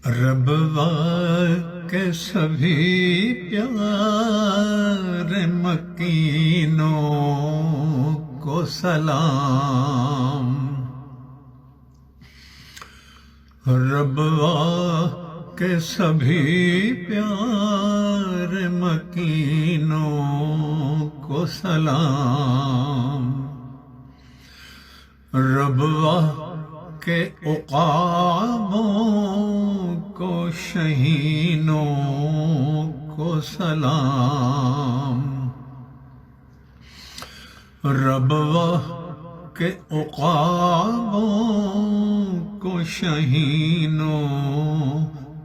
ربوا کے سبھی پیار مکینوں کو سلام، ربوا کے سبھی پیار مکینوں کو سلام، ربوا کے عقابوں کو شہینوں کو سلام، ربوا کے عقابوں کو شہینوں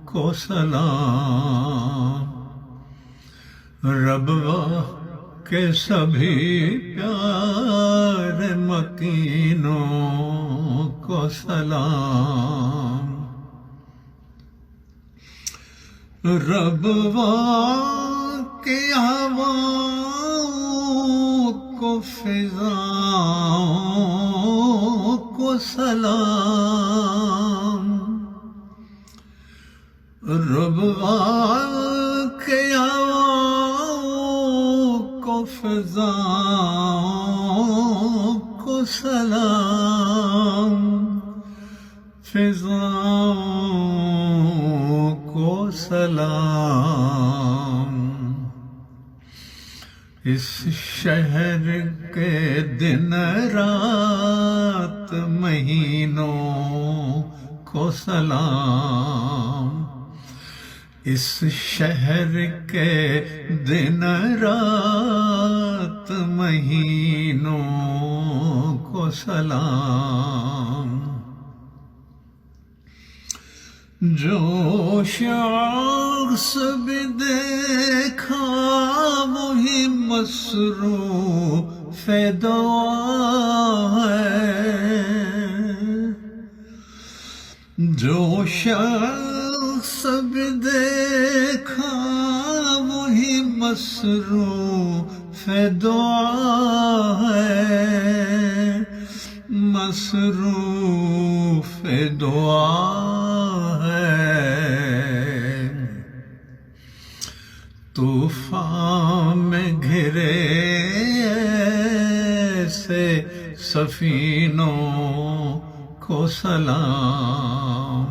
کو سلام، ربوا کے سبھی پیار مکینوں کو سلام، ربوا کے ہواؤں کو فضاؤں کو سلام، ربوا کے ہواؤں کو فضاؤں کو سلام، فضاؤں کو سلام، اس شہر کے دن رات مہینوں کو سلام، اس شہر کے دن رات مہینوں کو سلام، جو شخص بھی دیکھا وہی مصروف دعا ہے، جو شخص بھی دیکھا وہی مصروف دعا ہے، مصروف دعا ہے، طوفان میں گھرے ایسے سفینوں کو سلام،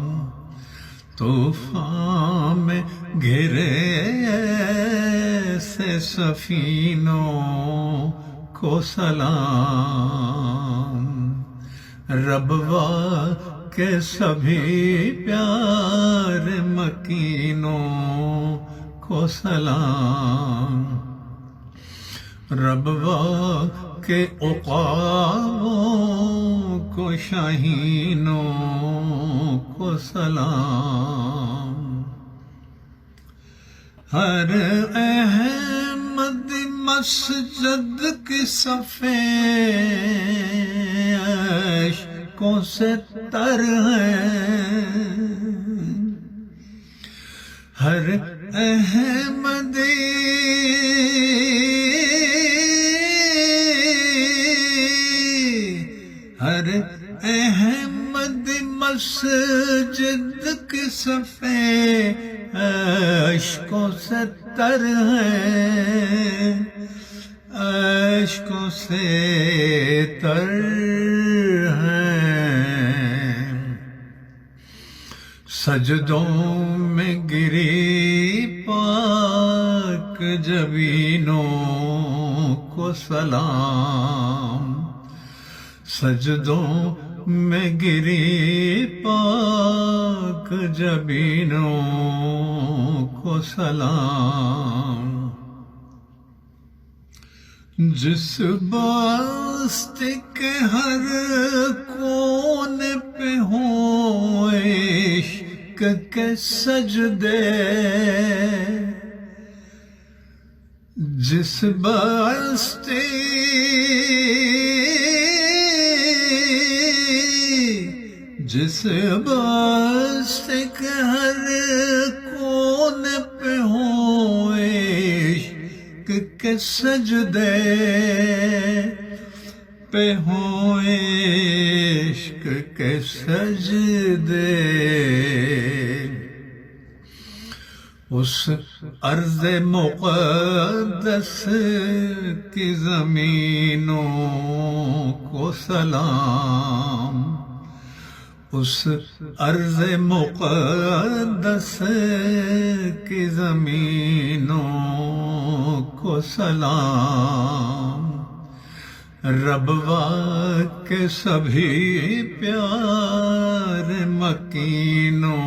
طوفان میں گھرے ایسے سفینوں کو سلام، ربوا کے سبھی پیار مکینوں کو سلام، ربوا کے عقابوں کو شاہینوں کو سلام، ہر احمد مسجد کی صفیں عشقوں سے تر ہیں، ہر احمدی ہر احمد مسجد کی صفیں عشقوں سے تر ہیں، عشقوں سے تر ہیں، سجدوں میں گری پاک جبینوں کو سلام، سجدوں میں گری پاک جبینوں کو سلام، جس بستی کے ہر کونے پہ ہوں عشق کے سجدے، جس بستی کے ہر کونے پہ ہوں عشق کے سجدے، پہ ہوں عشق کے سجدے، اس ارض مقدس کی زمینوں کو سلام، اس ارض مقدس کی زمینوں کو سلام، ربوا کے سبھی پیار مکینوں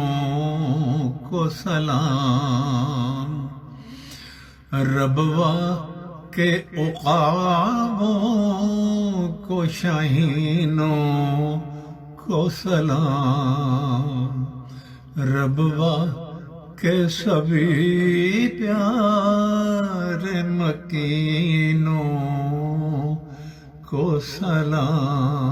کو سلام، ربوا کے عقابوں کو شاہینوں کو سلام، ربوا کے سبھی پیار مکینوں کو سلام۔